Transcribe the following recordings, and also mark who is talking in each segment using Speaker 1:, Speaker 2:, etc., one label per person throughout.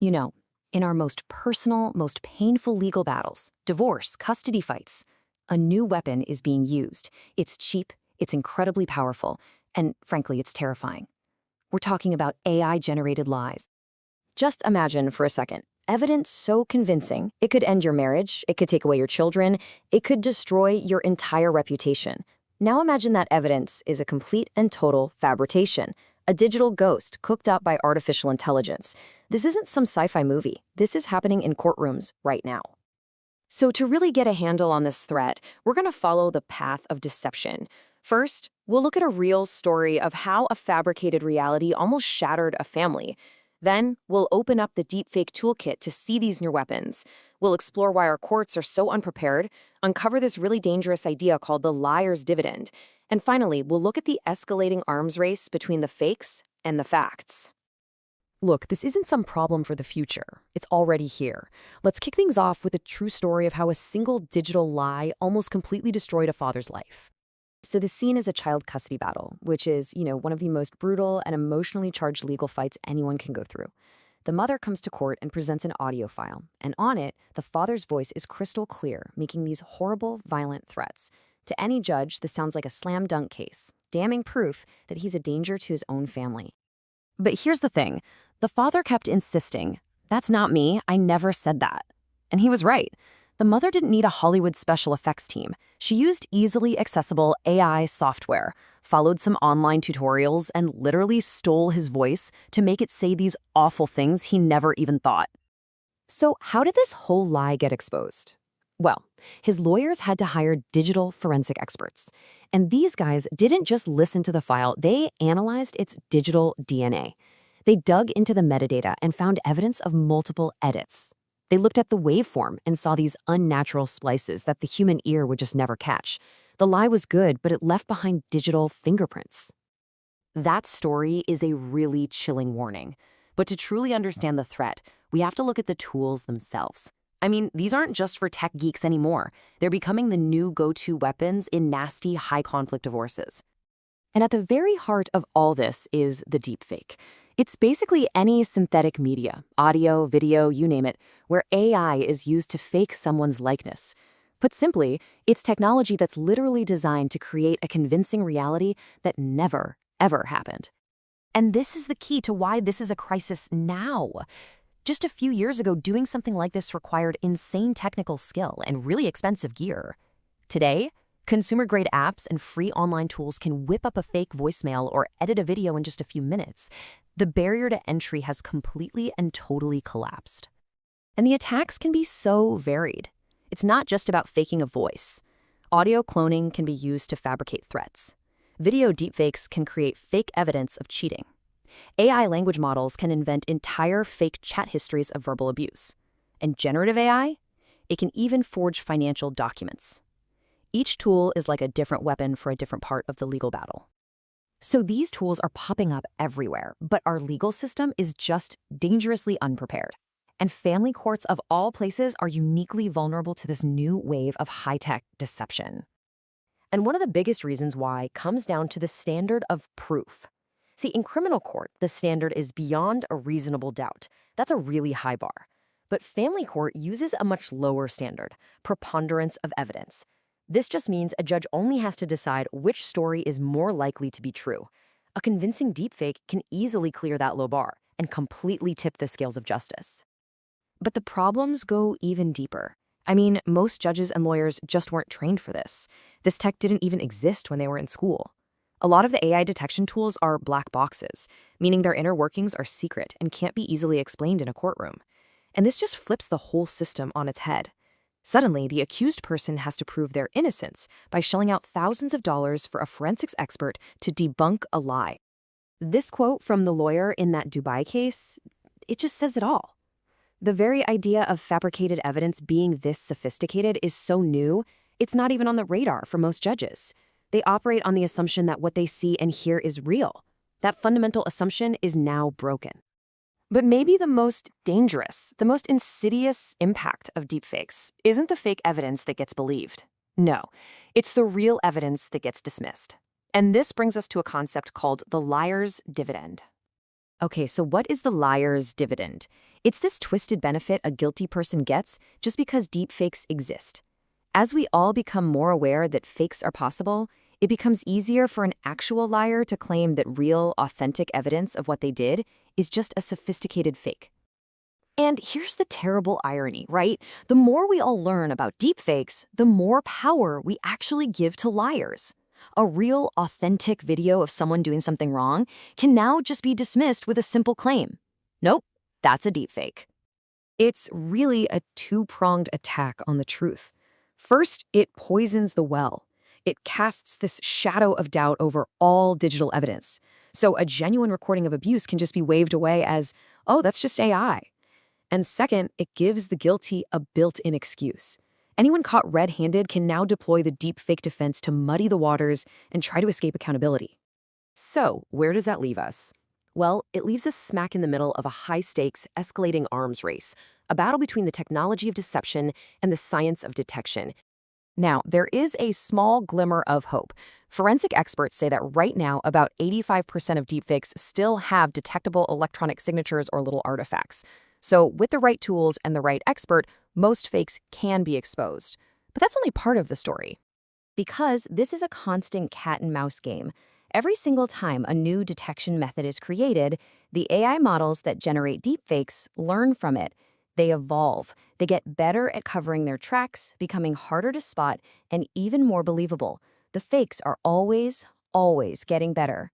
Speaker 1: You know, in our most personal, most painful legal battles, divorce, custody fights, a new weapon is being used. It's cheap, it's incredibly powerful, and frankly, it's terrifying. We're talking about AI-generated lies. Just imagine for a second, evidence so convincing, it could end your marriage, it could take away your children, it could destroy your entire reputation. Now imagine that evidence is a complete and total fabrication, a digital ghost cooked up by artificial intelligence. This isn't some sci-fi movie. This is happening in courtrooms right now. So to really get a handle on this threat, we're going to follow the path of deception. First, we'll look at a real story of how a fabricated reality almost shattered a family. Then, we'll open up the Deepfake toolkit to see these new weapons. We'll explore why our courts are so unprepared, uncover this really dangerous idea called the liar's dividend. And finally, we'll look at the escalating arms race between the fakes and the facts. Look, this isn't some problem for the future. It's already here. Let's kick things off with a true story of how a single digital lie almost completely destroyed a father's life. So the scene is a child custody battle, which is, one of the most brutal and emotionally charged legal fights anyone can go through. The mother comes to court and presents an audio file, and on it, the father's voice is crystal clear, making these horrible, violent threats. To any judge, this sounds like a slam dunk case, damning proof that he's a danger to his own family. But here's the thing. The father kept insisting, "That's not me, I never said that." And he was right. The mother didn't need a Hollywood special effects team. She used easily accessible AI software, followed some online tutorials, and literally stole his voice to make it say these awful things he never even thought. So how did this whole lie get exposed? Well, his lawyers had to hire digital forensic experts. And these guys didn't just listen to the file, they analyzed its digital DNA. They dug into the metadata and found evidence of multiple edits. They looked at the waveform and saw these unnatural splices that the human ear would just never catch. The lie was good, but it left behind digital fingerprints. That story is a really chilling warning. But to truly understand the threat, we have to look at the tools themselves. I mean, these aren't just for tech geeks anymore. They're becoming the new go-to weapons in nasty, high-conflict divorces. And at the very heart of all this is the deepfake. It's basically any synthetic media, audio, video, you name it, where AI is used to fake someone's likeness. Put simply, it's technology that's literally designed to create a convincing reality that never, ever happened. And this is the key to why this is a crisis now. Just a few years ago, doing something like this required insane technical skill and really expensive gear. Today, consumer-grade apps and free online tools can whip up a fake voicemail or edit a video in just a few minutes. The barrier to entry has completely and totally collapsed. And the attacks can be so varied. It's not just about faking a voice. Audio cloning can be used to fabricate threats. Video deepfakes can create fake evidence of cheating. AI language models can invent entire fake chat histories of verbal abuse. And generative AI? It can even forge financial documents. Each tool is like a different weapon for a different part of the legal battle. So these tools are popping up everywhere, but our legal system is just dangerously unprepared. And family courts of all places are uniquely vulnerable to this new wave of high-tech deception. And one of the biggest reasons why comes down to the standard of proof. See, in criminal court, the standard is beyond a reasonable doubt. That's a really high bar. But family court uses a much lower standard, preponderance of evidence. This just means a judge only has to decide which story is more likely to be true. A convincing deepfake can easily clear that low bar and completely tip the scales of justice. But the problems go even deeper. I mean, most judges and lawyers just weren't trained for this. This tech didn't even exist when they were in school. A lot of the AI detection tools are black boxes, meaning their inner workings are secret and can't be easily explained in a courtroom. And this just flips the whole system on its head. Suddenly, the accused person has to prove their innocence by shelling out thousands of dollars for a forensics expert to debunk a lie. This quote from the lawyer in that Dubai case, it just says it all. The very idea of fabricated evidence being this sophisticated is so new, it's not even on the radar for most judges. They operate on the assumption that what they see and hear is real. That fundamental assumption is now broken. But maybe the most dangerous, the most insidious impact of deepfakes isn't the fake evidence that gets believed. No, it's the real evidence that gets dismissed. And this brings us to a concept called the liar's dividend. Okay, so what is the liar's dividend? It's this twisted benefit a guilty person gets just because deepfakes exist. As we all become more aware that fakes are possible, it becomes easier for an actual liar to claim that real, authentic evidence of what they did is just a sophisticated fake. And here's the terrible irony, right? The more we all learn about deepfakes, the more power we actually give to liars. A real, authentic video of someone doing something wrong can now just be dismissed with a simple claim. Nope, that's a deepfake. It's really a two-pronged attack on the truth. First, it poisons the well. It casts this shadow of doubt over all digital evidence. So a genuine recording of abuse can just be waved away as, oh, that's just AI. And second, it gives the guilty a built-in excuse. Anyone caught red-handed can now deploy the deepfake defense to muddy the waters and try to escape accountability. So, where does that leave us? Well, it leaves us smack in the middle of a high-stakes, escalating arms race, a battle between the technology of deception and the science of detection. Now, there is a small glimmer of hope. Forensic experts say that right now, about 85% of deepfakes still have detectable electronic signatures or little artifacts. So with the right tools and the right expert, most fakes can be exposed. But that's only part of the story. Because this is a constant cat-and-mouse game. Every single time a new detection method is created, the AI models that generate deepfakes learn from it. They evolve. They get better at covering their tracks, becoming harder to spot, and even more believable. The fakes are always getting better.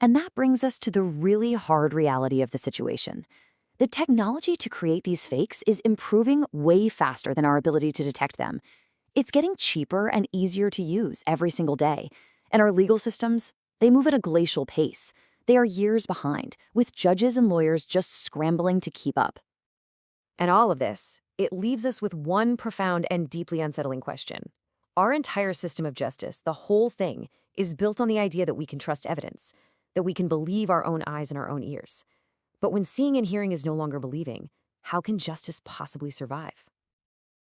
Speaker 1: And that brings us to the really hard reality of the situation. The technology to create these fakes is improving way faster than our ability to detect them. It's getting cheaper and easier to use every single day. And our legal systems, they move at a glacial pace. They are years behind, with judges and lawyers just scrambling to keep up. And all of this, it leaves us with one profound and deeply unsettling question. Our entire system of justice, the whole thing, is built on the idea that we can trust evidence, that we can believe our own eyes and our own ears. But when seeing and hearing is no longer believing, how can justice possibly survive?